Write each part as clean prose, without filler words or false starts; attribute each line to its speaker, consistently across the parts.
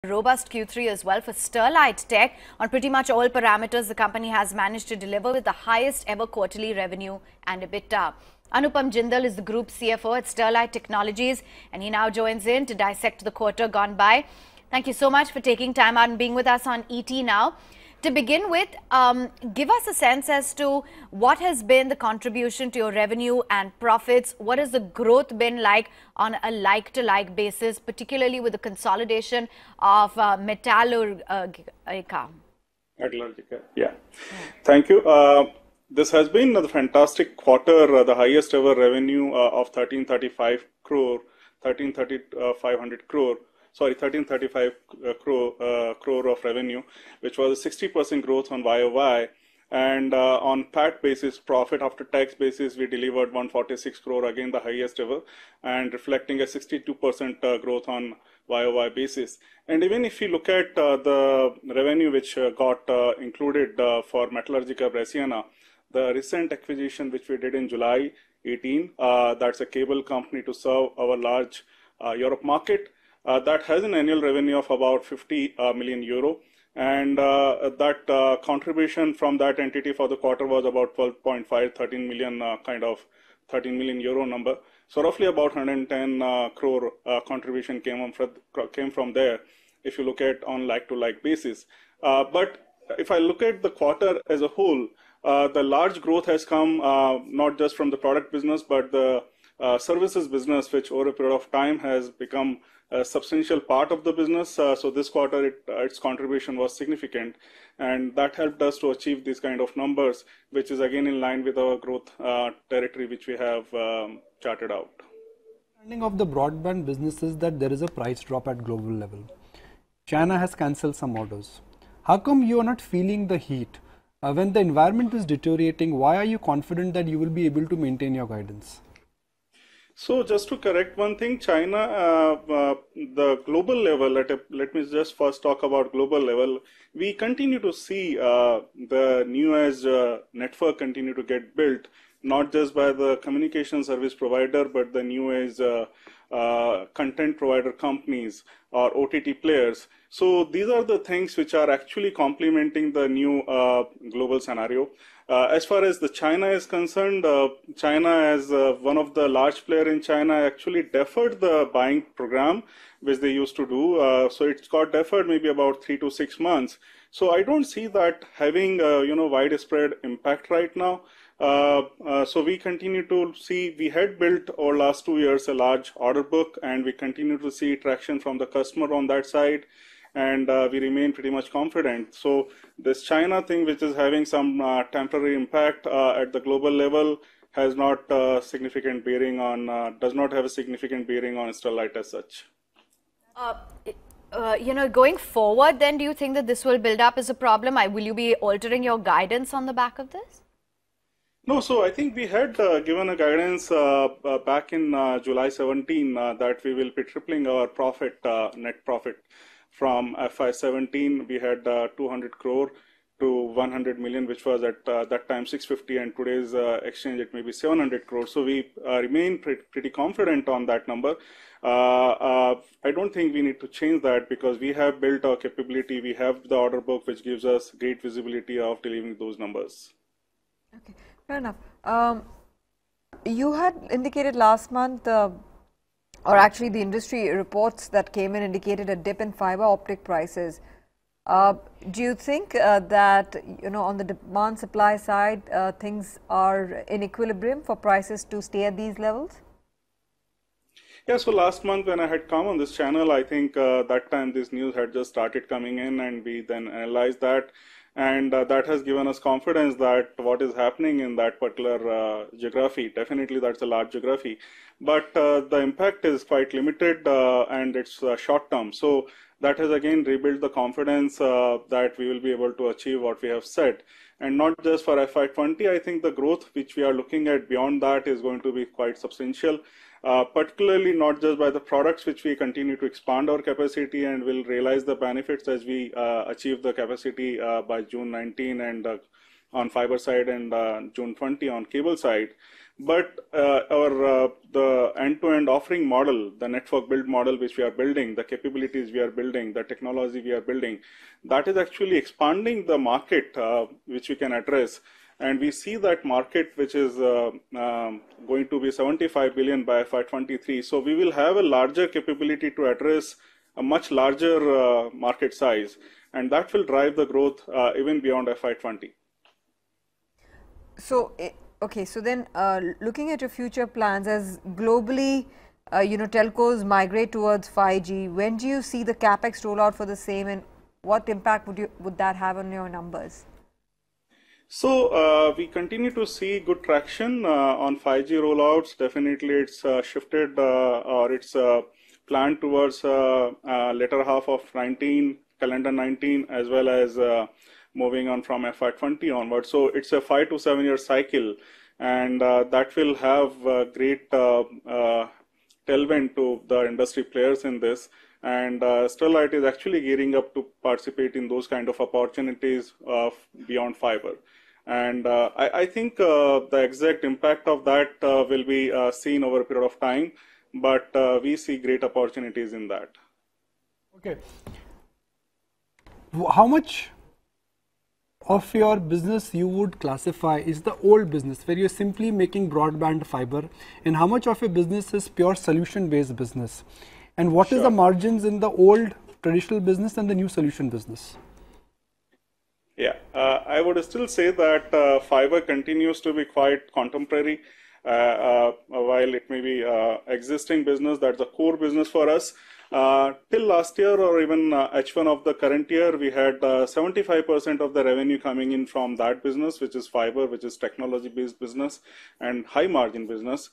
Speaker 1: Robust Q3 as well for Sterlite Tech. On pretty much all parameters, the company has managed to deliver with the highest ever quarterly revenue and EBITDA. Anupam Jindal is the Group CFO at Sterlite Technologies, and he now joins in to dissect the quarter gone by. Thank you so much for taking time out and being with us on ET now. To begin with, give us a sense as to what has been the contribution to your revenue and profits. What has the growth been like on a like-to-like basis, particularly with the consolidation of Metallurgica?
Speaker 2: Yeah. Thank you. This has been a fantastic quarter, the highest ever revenue of 1335 crore, 1335 crore. Sorry, 1335 crore of revenue, which was a 60% growth on YOY. And on PAT basis, profit after tax basis, we delivered 146 crore, again the highest ever, and reflecting a 62% growth on YOY basis. And even if you look at the revenue which got included for Metallurgica Brasiana, the recent acquisition which we did in July 18, that's a cable company to serve our large Europe market. That has an annual revenue of about 50 million euro, and that contribution from that entity for the quarter was about 12.5, 13 million kind of 13 million euro number. So roughly about 110 crore contribution came from there, if you look at on like-to-like basis. But if I look at the quarter as a whole, the large growth has come not just from the product business, but the services business, which over a period of time has become a substantial part of the business. So this quarter, its contribution was significant, and that helped us to achieve these kind of numbers, which is again in line with our growth territory, which we have charted out.
Speaker 3: Understanding of the broadband business is that there is a price drop at global level. China has cancelled some orders. How come you are not feeling the heat? When the environment is deteriorating, why are you confident that you will be able to maintain your guidance?
Speaker 2: So just to correct one thing, China, the global level, let me just first talk about global level. We continue to see the new age network continue to get built, not just by the communication service provider, but the new age content provider companies or OTT players. So these are the things which are actually complementing the new global scenario. As far as the China is concerned, China as one of the large player in China actually deferred the buying program, which they used to do. So it's got deferred maybe about 3 to 6 months. So I don't see that having widespread impact right now. So we continue to see, we had built over last 2 years a large order book, and we continue to see traction from the customer on that side. And we remain pretty much confident. So this China thing, which is having some temporary impact at the global level, has not significant bearing on, does not have a significant bearing on Sterlite as such.
Speaker 1: Going forward, then, do you think that this will build up as a problem? Will you be altering your guidance on the back of this?
Speaker 2: No, so I think we had given a guidance back in July 17 that we will be tripling our profit, net profit. From FY17, we had 200 crore to 100 million, which was at that time 650, and today's exchange it may be 700 crore. So we remain pretty confident on that number. I don't think we need to change that because we have built our capability. We have the order book, which gives us great visibility of delivering those numbers.
Speaker 4: Okay, fair enough. You had indicated last month, or actually the industry reports that came in indicated a dip in fiber optic prices. Do you think that, on the demand supply side, things are in equilibrium for prices to stay at these levels?
Speaker 2: Yeah, so last month when I had come on this channel, I think that time this news had just started coming in, and we then analyzed that. And that has given us confidence that what is happening in that particular geography, definitely that's a large geography, but the impact is quite limited and it's short term. So that has again rebuilt the confidence that we will be able to achieve what we have said. And not just for FY20, I think the growth which we are looking at beyond that is going to be quite substantial. Particularly not just by the products which we continue to expand our capacity and will realize the benefits as we achieve the capacity by June 19 and on fiber side and June 20 on cable side. But the end-to-end offering model, the network build model which we are building, the capabilities we are building, the technology we are building, that is actually expanding the market which we can address. And we see that market which is going to be 75 billion by FY23. So we will have a larger capability to address a much larger market size, and that will drive the growth even beyond FY20.
Speaker 4: So, okay, so then looking at your future plans as globally, telcos migrate towards 5G, when do you see the capex rollout for the same, and what impact would that have on your numbers?
Speaker 2: So we continue to see good traction on 5G rollouts. Definitely it's shifted or it's planned towards later half of calendar 19, as well as moving on from FY20 onwards. So it's a 5 to 7 year cycle, and that will have great tailwind to the industry players in this. And Sterlite is actually gearing up to participate in those kind of opportunities beyond fiber. And I think the exact impact of that will be seen over a period of time, but we see great opportunities in that.
Speaker 3: Okay. How much of your business you would classify is the old business where you're simply making broadband fiber, and how much of your business is pure solution-based business? And what is the margins in the old traditional business and the new solution business?
Speaker 2: Yeah, I would still say that fiber continues to be quite contemporary. While it may be existing business, that's a core business for us. Till last year or even H1 of the current year, we had 75% of the revenue coming in from that business, which is fiber, which is technology-based business and high-margin business.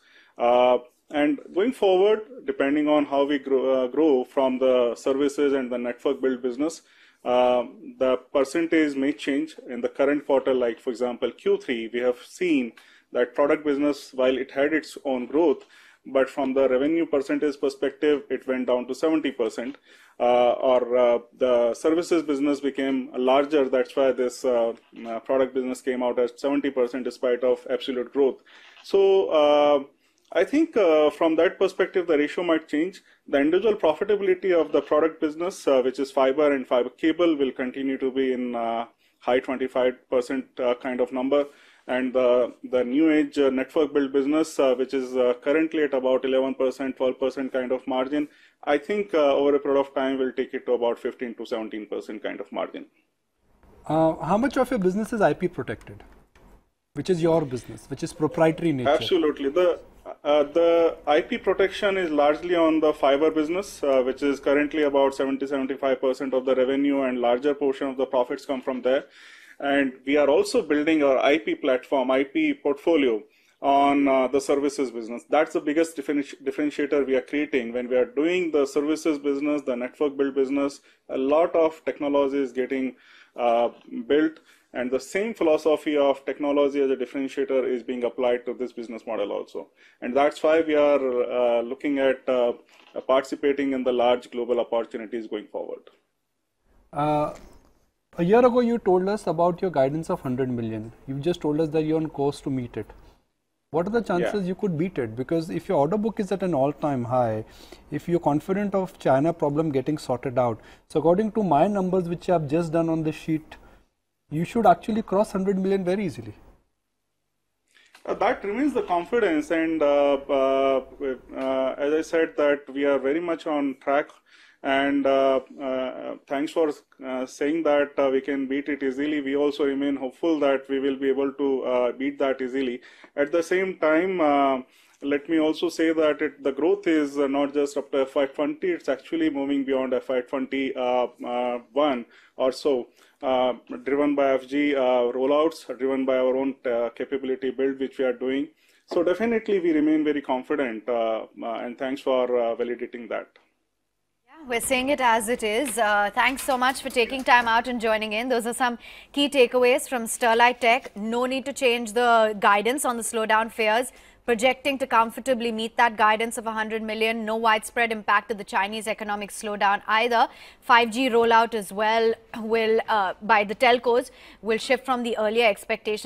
Speaker 2: And going forward, depending on how we grow from the services and the network build business, the percentage may change. In the current quarter, like for example Q3, we have seen that product business, while it had its own growth, but from the revenue percentage perspective, it went down to 70%. The services business became larger. That's why this product business came out as 70% despite of absolute growth. So I think from that perspective, the ratio might change. The individual profitability of the product business, which is fiber and fiber cable, will continue to be in high 25% kind of number. And the new age network build business, which is currently at about 11%, 12% kind of margin, I think over a period of time will take it to about 15 to 17% kind of margin.
Speaker 3: How much of your business is IP protected, which is your business, which is proprietary nature?
Speaker 2: Absolutely. The IP protection is largely on the fiber business, which is currently about 70-75% of the revenue, and larger portion of the profits come from there. And we are also building our IP platform, IP portfolio on the services business. That's the biggest differentiator we are creating. When we are doing the services business, the network build business, a lot of technology is getting built. And the same philosophy of technology as a differentiator is being applied to this business model also. And that's why we are looking at participating in the large global opportunities going forward.
Speaker 3: A year ago, you told us about your guidance of 100 million. You just told us that you're on course to meet it. What are the chances you could beat it? Because if your order book is at an all-time high, if you're confident of China problem getting sorted out, so according to my numbers, which I have just done on the sheet, you should actually cross 100 million very easily.
Speaker 2: That remains the confidence, and as I said, that we are very much on track. And thanks for saying that we can beat it easily. We also remain hopeful that we will be able to beat that easily. At the same time, let me also say that the growth is not just up to FY20, it's actually moving beyond FY21 or so, driven by FG rollouts, driven by our own capability build, which we are doing. So definitely we remain very confident, and thanks for validating that.
Speaker 1: We're saying it as it is. Thanks so much for taking time out and joining in. Those are some key takeaways from Sterlite Tech. No need to change the guidance on the slowdown fears. Projecting to comfortably meet that guidance of 100 million. No widespread impact of the Chinese economic slowdown either. 5G rollout as well will, by the telcos, will shift from the earlier expectations.